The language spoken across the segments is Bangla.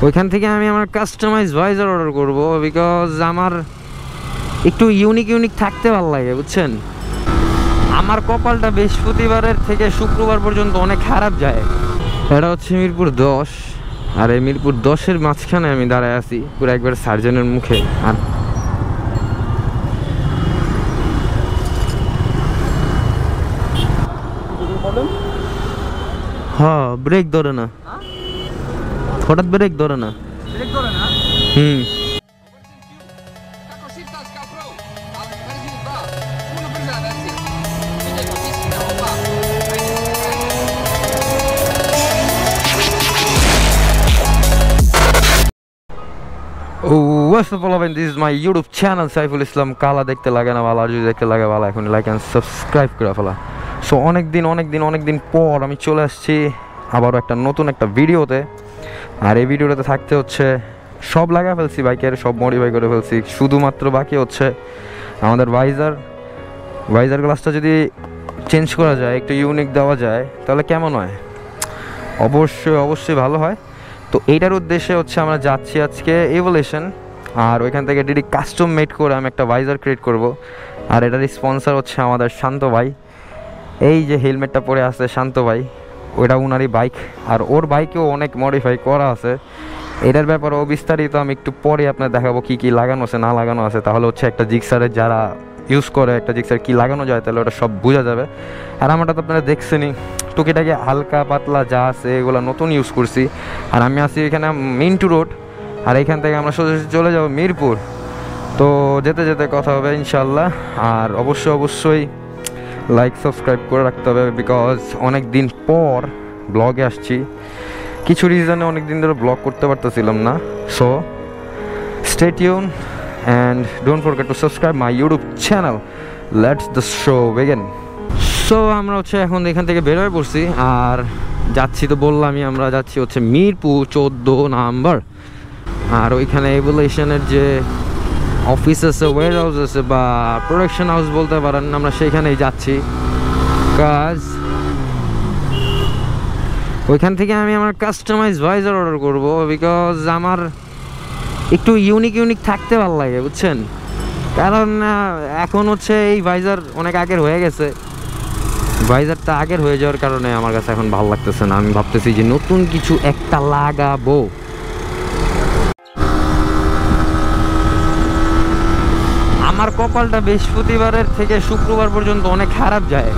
ওইখান থেকে আমি আমার কাস্টমাইজ ভাইজার অর্ডার করব, বিকজ আমার একটু ইউনিক থাকতে ভালো লাগে, বুঝছেন। আমার কপালটা বৃহস্পতিবারের থেকে শুক্রবার পর্যন্ত অনেক খারাপ যায়। এটা হচ্ছে মিরপুর 10, আর এই মিরপুর 10-এর মাঝখানে আমি দাঁড়ায় আছি পুরো একবার সার্জনের মুখে। আর হ্যাঁ, ব্রেক ধরে না, হঠাৎ ব্রেক ধরে না। হুম, what's up all, this is my YouTube channel Saiful Islam কালা। দেখতে লাগে না ভালো, আর যদি দেখতে লাগে ভালো এখন লাইক অ্যান্ড সাবস্ক্রাইব করে ফেলা। সো অনেক দিন পর আমি চলে আসছি আবারও নতুন একটা ভিডিওতে। আর এই ভিডিওটাতে থাকতে হচ্ছে সব লাগা ফেলছি, বাইকের সব মডিফাই করে ফেলছি, শুধুমাত্র বাকি হচ্ছে আমাদের ভাইজার গ্লাসটা যদি চেঞ্জ করা যায়, একটু ইউনিক দেওয়া যায়, তাহলে কেমন হয়? অবশ্যই ভালো হয়। তো এইটার উদ্দেশ্যে হচ্ছে আমরা যাচ্ছি আজকে এভোলিউশন, আর ওইখান থেকে ডিডি কাস্টম মেড করে আমি একটা ভাইজার ক্রিয়েট করব। আর এটার স্পন্সর হচ্ছে আমাদের শান্ত ভাই। এই যে হেলমেটটা পরে আছে শান্ত ভাই, ওইটা উনারই বাইক, আর ওর বাইকেও অনেক মডিফাই করা আছে। এটার ব্যাপারে বিস্তারিত আমি একটু পরে আপনার দেখাবো কি লাগানো আছে না লাগানো আছে। তাহলে হচ্ছে একটা জিক্সারের যারা ইউজ করে একটা জিক্সার কি লাগানো যায়, তাহলে ওটা সব বোঝা যাবে। আর আমারটা তো আপনারা দেখছেনই, টুকিটাকি হালকা পাতলা যা আছে এগুলো নতুন ইউজ করছি। আর আমি আছি এখানে মিন্টু রোড, আর এইখান থেকে আমরা সোজা চলে যাব মিরপুর। তো যেতে কথা হবে ইনশাল্লাহ। আর অবশ্যই লাইক সাবস্ক্রাইব করে রাখতে হবে, বিকজ অনেক দিন পর ব্লগে আসছি। কিছু রিজনে অনেক দিন ধরে ব্লগ করতে পারতেছিলাম না। So stay tune and don't forget to subscribe my YouTube channel. Let's the show begin. So আমরা হচ্ছে এখন এখান থেকে বের হয়ে পড়ছি, আর যাচ্ছি তো বললামই, আমরা যাচ্ছি হচ্ছে মিরপুর 14 নাম্বার। আর ওইখানে এভোলিউশনের যে অফিস আছে, ওয়্যার হাউস আছে, বা প্রোডাকশন হাউস বলতে পারেন, আমরা সেইখানেই যাচ্ছি। কাজ ওইখান থেকে আমি আমার কাস্টমাইজ ভাইজার অর্ডার করব, বিকজ আমার একটু ইউনিক থাকতে ভালো লাগে, বুঝছেন। কারণ এখন হচ্ছে এই ভাইজার অনেক আগের হয়ে গেছে, ভাইজারটা আগের হয়ে যাওয়ার কারণে আমার কাছে এখন ভালো লাগতেছে না। আমি ভাবতেছি যে নতুন কিছু একটা লাগাবো। আমার কপালটা বৃহস্পতিবারের থেকে শুক্রবার পর্যন্ত অনেক খারাপ যায়।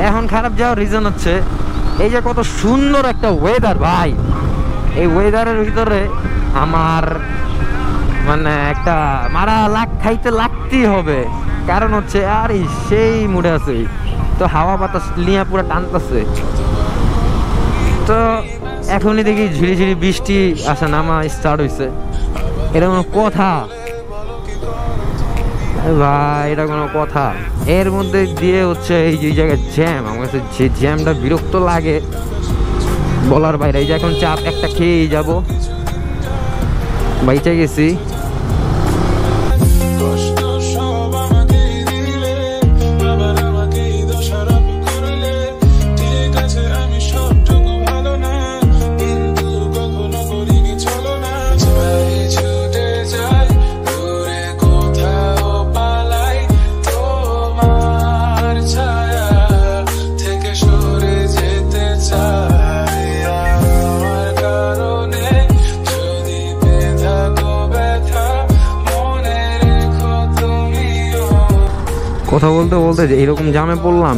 এখন খারাপ যাওয়ার রিজন হচ্ছে এই যে কত সুন্দর একটা ওয়েদার ভাই, এই ওয়েদারের ভিতরে আমার মানে একটা মারা খাইতে লাগতেই হবে। কারণ হচ্ছে আর সেই মুডে আছে, তো হাওয়া বাতাস নিয়ে পুরো টানতেছে। তো এখনই দেখি ঝিরিঝিরি বৃষ্টি আসা নামা স্টার্ট হয়েছে। এটা কোনো কথা ভাই? এটা কোনো কথা? এর মধ্যে দিয়ে হচ্ছে এই যে জায়গায় জ্যাম, আমার কাছে যে জ্যামটা বিরক্ত লাগে বলার বাইরে। এই যে এখন চাপ একটা খেয়েই যাবো, বাইচা গেছি। কথা বলতে এইরকম জ্যামে পড়লাম,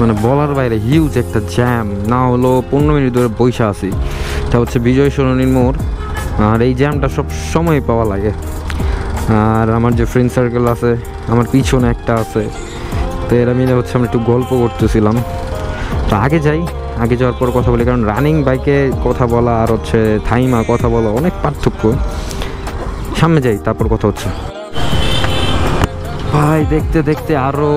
মানে বলার বাইরে। হিউজ একটা জ্যাম, না হলো 15 মিনিট ধরে বৈশা আছি। এটা হচ্ছে বিজয় সরণির মোড়, আর এই জ্যামটা সব সময় পাওয়া লাগে। আর আমার যে ফ্রেন্ড সার্কেল আছে, আমার পিছনে একটা আছে, তো এরা মিলে হচ্ছে আমরা একটু গল্প করতেছিলাম। তো আগে যাওয়ার পর কথা বলি, কারণ রানিং বাইকে কথা বলা আর হচ্ছে থাইমা কথা বলা অনেক পার্থক্য। সামনে যাই, তারপর কথা হচ্ছে। ভাই দেখতে আরো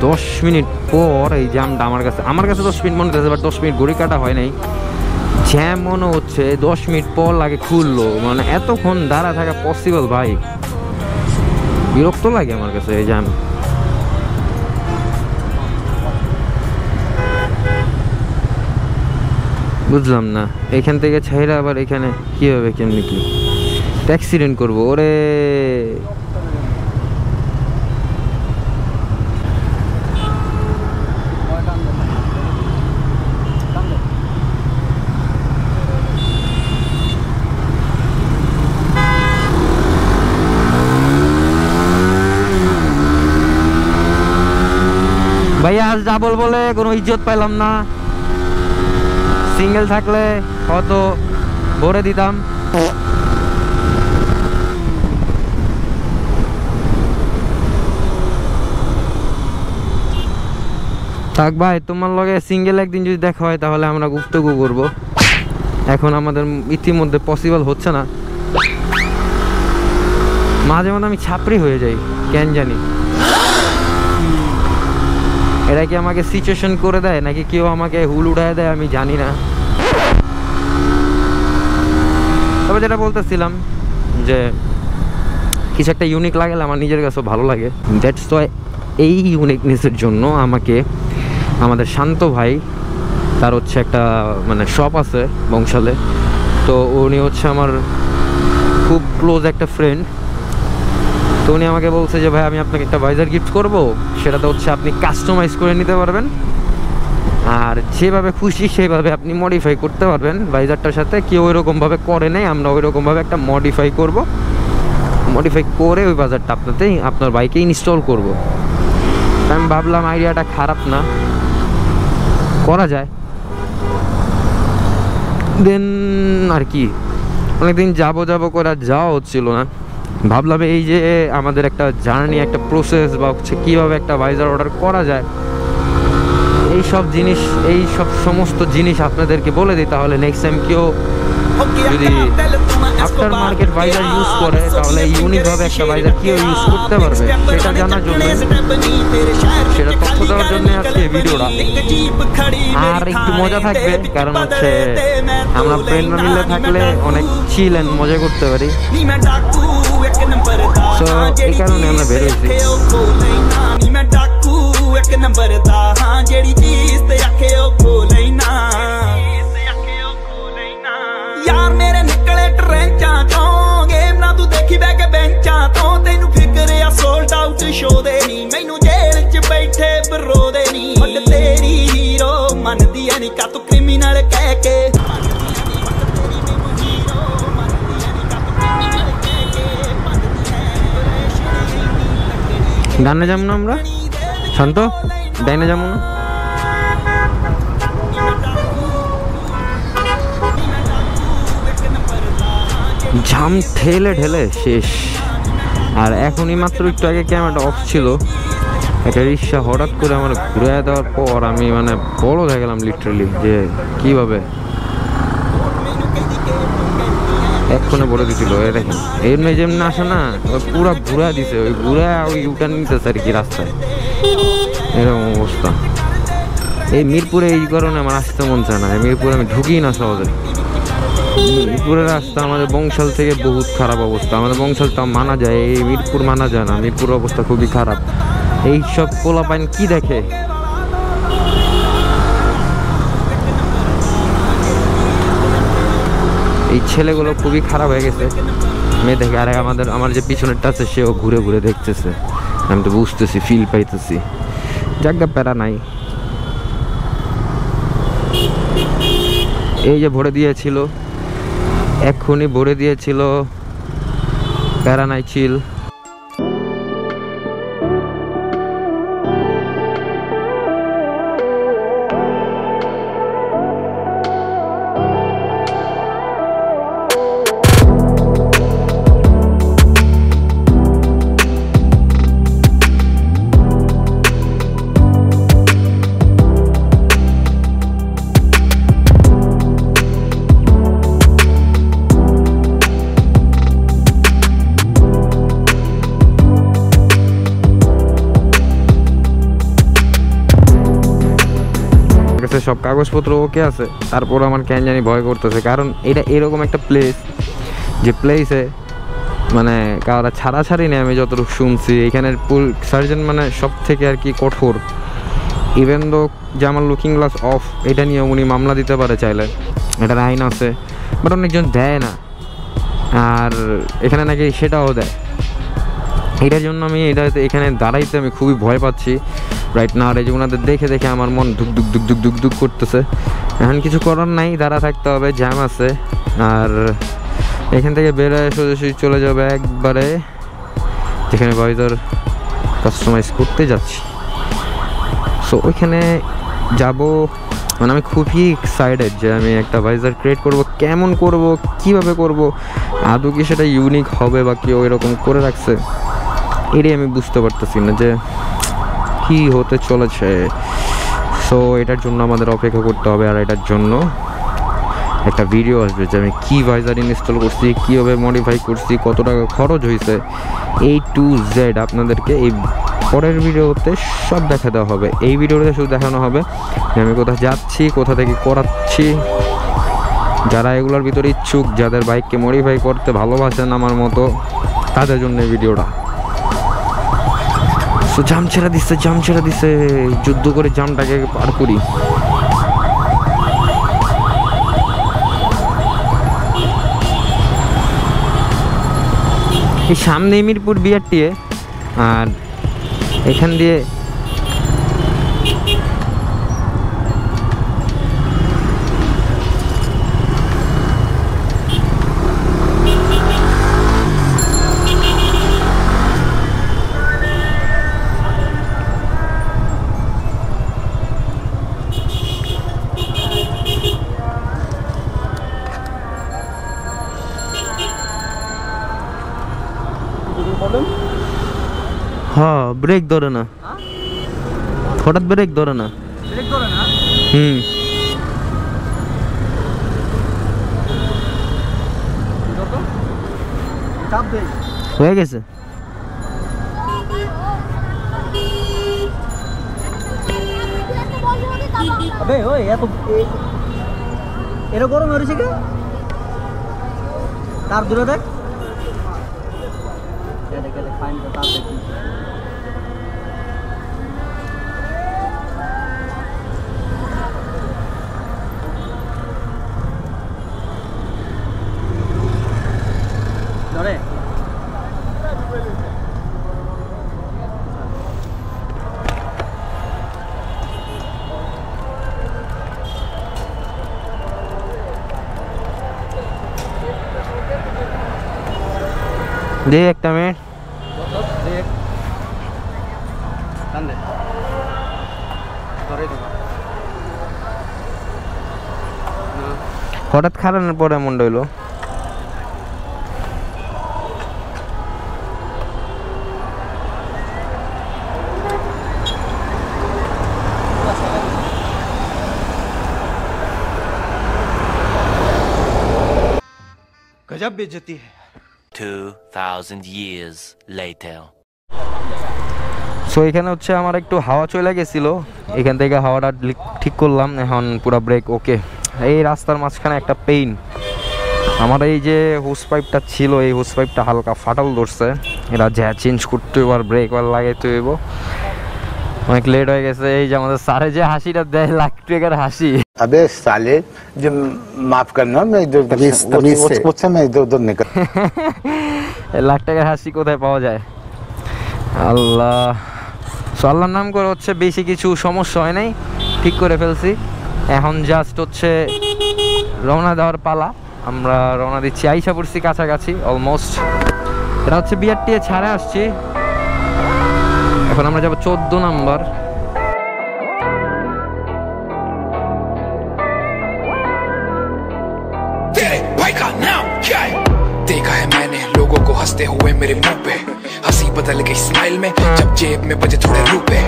10 মিনিট পর এই জ্যামটা আমার কাছে 10 মিনিট মনে হচ্ছে, বাট 10 মিনিট ঘড়ি কাটা হয় নাই। জ্যাম মনে হচ্ছে 10 মিনিট পর লাগে খুললো। মানে এতক্ষণ দাঁড়া থাকা পসিবল ভাই? বিরক্ত লাগে আমার কাছে এই জ্যাম। বুঝলাম না, এখান থেকে ছাইরা আবার এখানে কীভাবে কেমনি কি অ্যাক্সিডেন্ট করবো? ওরে ভাইয়া আজ ডাবল বলে কোনো ইজ্জত পাইলাম না। সিঙ্গেল থাকলে হয়তো ভরে দিতাম। থাক ভাই, তোমার লগে সিঙ্গেল একদিন যদি দেখা হয় তাহলে আমরা গুপ্তগু করব। এখন আমাদের ইতিমধ্যে পসিবল হচ্ছে না। মাঝে মাঝে আমি ছাপড়ি হয়ে যাই, কেন জানি। এরা কি আমাকে সিচুয়েশন করে দেয় নাকি কেউ আমাকে হুল উড়ায় দেয় আমি জানি না। তবে যেটা বলতেছিলাম যে কিছু একটা ইউনিক লাগলে আমার নিজের কাছেও ভালো লাগে। দ্যাটস ওয়াই এই ইউনিকনেসের জন্য আমাকে আমাদের শান্ত ভাই, তার হচ্ছে একটা মানে শপ আছে বংশালে, তো উনি হচ্ছে আমার খুব ক্লোজ একটা ফ্রেন্ড। তো উনি আমাকে বলছে যে ভাই আমি আপনাকে একটা ভাইজার গিফট করব, সেটাতে হচ্ছে আপনি কাস্টমাইজ করে নিতে পারবেন আর যেভাবে খুশি সেভাবে আপনি মডিফাই করতে পারবেন। ভাইজারটার সাথে কেউ ওইরকমভাবে করে নেই, আমরা ওইরকমভাবে একটা মডিফাই করব, মডিফাই করে ওই বাজারটা আপনার বাইকে ইনস্টল করব। আমি ভাবলাম আইডিয়াটা খারাপ না, করা যায়। দেন আর কি অনেকদিন যাবো করে যাওয়া হচ্ছিল না। ভাবলাম এই যে আমাদের একটা জার্নি, একটা প্রসেস বা হচ্ছে কীভাবে একটা ভাইজার অর্ডার করা যায়, এই সব সমস্ত জিনিস আপনাদেরকে বলে দিই। তাহলে নেক্সট টাইম কেউ যদি আফটার মার্কেট ভাইজার ইউজ করে তাহলে ইউনিকভাবে একটা ভাইজার কেউ ইউজ করতে পারবে সেটা জানার জন্য, সেটা তথ্য দেওয়ার জন্য আজকে ভিডিওটা। আর একটু মজা থাকবে, কারণ হচ্ছে আমরা ফ্রেন্ডরা মিলে থাকলে অনেক চিল এন্ড মজা করতে পারি। সো এই কারণে আমরা বের হয়েছি। यार मेरे निकले ट्रेंचां चों गेम ना तू देखी बैठ के बेंचां तो तेनू फिकर या सोल्ड आउट शो दे नी मैनू जेल च बैठे बरो दे नी हट तेरी हीरो मन दिया नी का तू क्रिमिनल कह के ডানে যাবো না আমরা? শান্ত, ডাইনে যাবো না? ঝাম ঠেলে ঢেলে শেষ। আর এখনই মাত্র একটু আগে ক্যামেরাটা অফ ছিল, একটা রিক্সা হঠাৎ করে আমার ঘুরে দেওয়ার পর আমি মানে বড় হয়ে গেলাম লিটারালি, যে কীভাবে এক্ষণে বলে দিছিল। এ দেখেন এমনি যেমনি আসে না, ওই পুরো ঘুরা দিছে, ওই ঘুরা ওই ইউটার্ন নিতেছে আর কি রাস্তায়, এরকম অবস্থা। এই মিরপুরে এই কারণে আমার আসতে মন চায় না, মিরপুরে আমি ঢুকি না সহজে। মিরপুরের রাস্তা আমাদের বংশাল থেকে বহুত খারাপ অবস্থা, আমাদের বংশালটা মানা যায়, এই মিরপুর মানা যায় না। মিরপুরের অবস্থা খুবই খারাপ। এই সব পোলাপাইন কি দেখে, এই ছেলেগুলো খুবই খারাপ হয়ে গেছে মেয়ে দেখে। আর আমার যে পিছনেরটা আছে সেও ঘুরে ঘুরে দেখতেছে, আমি তো বুঝতেছি, ফিল পাইতেছি। জায়গা প্যারা নাই। এই যে ভরে দিয়েছিল, এক্ষুনি ভরে দিয়েছিল, প্যারা নাই, চিল। সব কাগজপত্র ওকে আছে, তারপর আমার কেন জানি ভয় করতেছে। কারণ এটা এরকম একটা প্লেস, যে প্লেসে মানে কারা ছাড়াছাড়ি নেই। আমি যতটুকু শুনছি এখানের সার্জন মানে সব থেকে আর কি কঠোর। ইভেন দো যে আমার লুকিং গ্লাস অফ, এটা নিয়ে উনি মামলা দিতে পারে চাইলে, এটার আইন আছে, বাট অনেকজন দেয় না। আর এখানে নাকি সেটাও দেয়। এটার জন্য আমি এখানে দাঁড়াইতে আমি খুবই ভয় পাচ্ছি রাইট না। আর এই যে ওনাদের দেখে দেখে আমার মন ধুক ধুক ধুক ধুক ধুক ধুক করতেছে। এখন কিছু করার নাই, দাঁড়া থাকতে হবে, জ্যাম আছে। আর এখান থেকে বেরোয় সোজাসুজি চলে যাবে একবারে যেখানে ভাইজার কাস্টমাইজ করতে যাচ্ছি। সো ওইখানে যাব, মানে আমি খুবই এক্সাইটেড যে আমি একটা ভাইজার ক্রিয়েট করব। কেমন করব, কিভাবে করব, আদৌ কি সেটা ইউনিক হবে বা কেউ এরকম করে রাখছে, এটাই আমি বুঝতে পারতেছি না যে কি হতে চলেছে। সো এটার জন্য আমাদের অপেক্ষা করতে হবে। আর এটার জন্য একটা ভিডিও আসবে যে আমি কী ভাইজার ইনস্টল করছি, কীভাবে মডিফাই করছি, কত টাকা খরচ হয়েছে, A to Z আপনাদেরকে এই পরের ভিডিওতে সব দেখা দেওয়া হবে। এই ভিডিওতে শুধু দেখানো হবে যে আমি কোথায় যাচ্ছি, কোথা থেকে করাচ্ছি। যারা এগুলোর ভিতরে ইচ্ছুক, যাদের বাইককে মডিফাই করতে ভালোবাসেন আমার মতো, তাদের জন্য এই ভিডিওটা। সো জাম ছেড়ে দিচ্ছে, যুদ্ধ করে জামটাকে পার করি। এই সামনে মিরপুর বিআরটিএ, আর এখান দিয়ে হ্যাঁ ব্রেক ধরে না, হঠাৎ ব্রেক ধরে না। হয়ে গেছে। अबे ओए या तो এরা গরম হয়েছে কি তার দূরে দেখ দেখে ফাইন তো তার দেখি ধরে दे एक मिनट हठाৎ খারানোর পরে এমন হইলো। गजब बेइज्जती है। 2000 years later. সো এখানে হচ্ছে আমার একটু হাওয়া চলে গেছিল, এখান থেকে হাওয়াটা ঠিক করলাম, এখন পুরো ব্রেক ওকে। এই রাস্তার মাঝখানে একটা পেইন, আমার এই যে হোস পাইপটা ছিল, এই হোস পাইপটা হালকা ফাটল ধরছে, এটা যা চেঞ্জ করতে হইব আর ব্রেক ওয়ার লাগাইতে হইব। অনেক লেট হয়ে গেছে। এই যে আমাদের স্যারে যে হাসিটা দেয়, লাখ টাকার হাসি। अबे साले जो माफ करना, मैं इधर मुझसे मैं इधर उधर निकल। লাখ টাকার হাসি কোথায় পাওয়া যায়? আল্লাহ, সো আল্লাহর নাম করে হচ্ছে বেশি কিছু সমস্যা হয় নাই, ঠিক করে ফেলছি। এখন জাস্ট হচ্ছে রওনা দেওয়ার পালা। আমরা রওনা দিচ্ছি, আইসা পড়ছি কাছাকাছি অলমোস্ট। এটা হচ্ছে বিআরটিএ ছাড়ে আসছি, এখন আমরা যাবো 14 নম্বর। देखा है मैंने लोगों को हंसते हुए मेरे मुंह पे, हंसी बदल गई स्माइल में जब जेब में बजे थोड़े रुपए।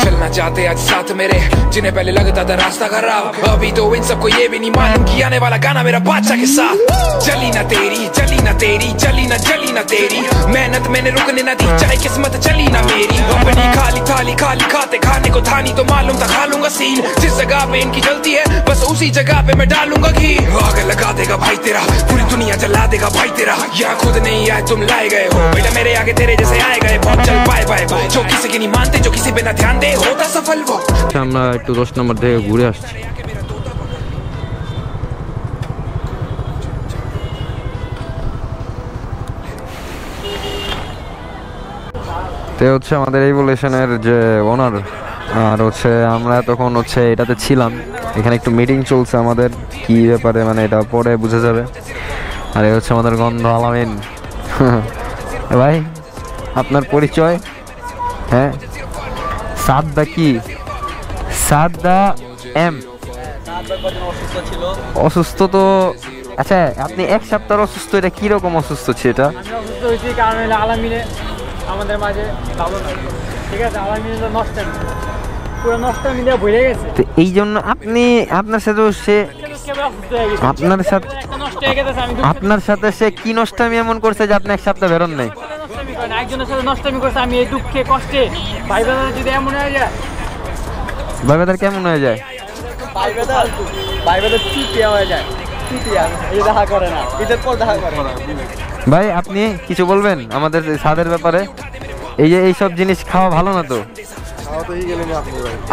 चलना चाहते आज साथ मेरे, जिन्हें पहले लगता था रास्ता खराब, अभी तो इन सबको ये भी नहीं मालूम कि आने वाला गाना मेरा बादशाह के साथ। चली ना तेरी, चली ना तेरी, चली ना तेरी, मेहनत मैंने रुकने ना दी, चाहे किस्मत चली ना मेरी। अपनी खाली थाली खाली खाते खाने को थानी तो मालूम था खा लूंगा सील, जिस जगह पे इनकी जलती है बस उसी जगह पे मैं डालूंगा घी। आग लगा देगा भाई तेरा, पूरी दुनिया दुनिया जला देगा भाई तेरा यहाँ खुद नहीं आए तुम लाए गए हो बेटा मेरे आगे तेरे जैसे आए गए बहुत चल पाए बाय जो किसी की नहीं मानते जो किसी पे ना ध्यान दे होता सफल वो আমরা একটু 10 নম্বর থেকে ঘুরে আসছি তে হচ্ছে আমাদের এভলিউশনের যে ওনার আর হচ্ছে আমরা তখন হচ্ছে এটাতে ছিলাম এখানে একটু মিটিং চলছে আমাদের কি ব্যাপারে মানে এটা পরে বুঝে যাবে আর এই হচ্ছে আমাদের গন্ধ আলামিন ভাই আপনার পরিচয় হ্যাঁ সাদদা কি সাদদা এম অসুস্থ তো আচ্ছা আপনি এক সপ্তাহ অসুস্থ এটা কিরকম অসুস্থ ছিল এটা আমি অসুস্থ হয়েছি কারণ হলো আলামিনে আমাদের মাঝে ভালো না ঠিক আছে আলামিনে তো নষ্ট পুরো নষ্ট মিলে ভরে গেছে তো এই জন্য আপনি আপনার সাথে সে আপনার সাথে সে কি নষ্টামি এমন করছে যে আপনি এক সপ্তাহ বেরোন নাই একজনের সাথে নষ্টামি করছে আমি এই দুঃখে কষ্টে ভাই ব্রাদার যদি এমন হয়ে যায় ভাই ব্রাদার কেমন হয়ে যায় ভাই ব্রাদার চিটিয়া হয়ে যায় চিটিয়া এই দেখা করে না ঈদের পর দেখা করে না ভাই আপনি কিছু বলবেন আমাদের স্বাদের ব্যাপারে এই যে এইসব জিনিস খাওয়া ভালো না তো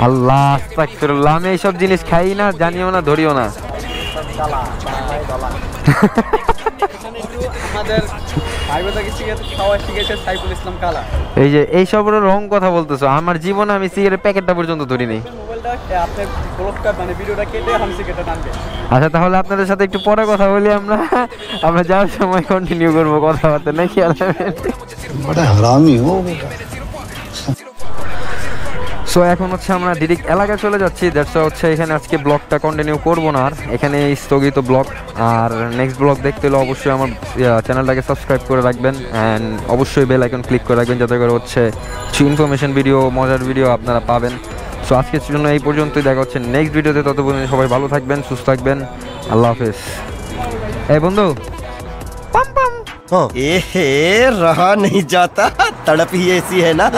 আল্লাহ আস্তাগফিরুল্লাহ আমি এইসব জিনিস খাই না জানিও না ধরিও না আমাদের ভাই ব্রাদার সিগারেট খাওয়া শিখেছে সাইফুল ইসলাম কালা এই যে এইসব রং কথা বলতেছো আমার জীবনে আমি সিগারেট প্যাকেটটা পর্যন্ত ধরিনি আপনি ব্লগটা মানে ভিডিওটা কেটে আমি সিগারেটটা টানবে আচ্ছা তাহলে আপনাদের সাথে একটু পরে কথা বলি আমরা যাওয়ার সময় কন্টিনিউ করবো কথাবার্তা নাকি बड़ा हरामी हो সো এখন হচ্ছে আমরা ডিরেক্ট এলাকায় চলে যাচ্ছি দ্যাটস হচ্ছে এখানে আজকে ব্লগটা কন্টিনিউ করবো না আর এখানে স্থগিত ব্লগ আর নেক্সট ব্লগ দেখতে হলে অবশ্যই আমার চ্যানেলটাকে সাবস্ক্রাইব করে রাখবেন অ্যান্ড অবশ্যই বেল আইকন ক্লিক করে রাখবেন যাতে করে হচ্ছে কিছু ইনফরমেশন ভিডিও মজার ভিডিও আপনারা পাবেন সো আজকের জন্য এই পর্যন্তই দেখা হচ্ছে নেক্সট ভিডিওতে ততক্ষণ সবাই ভালো থাকবেন সুস্থ থাকবেন আল্লাহ হাফেজ এই বন্ধু रहा नहीं जाता तड़प ही ऐसी है ना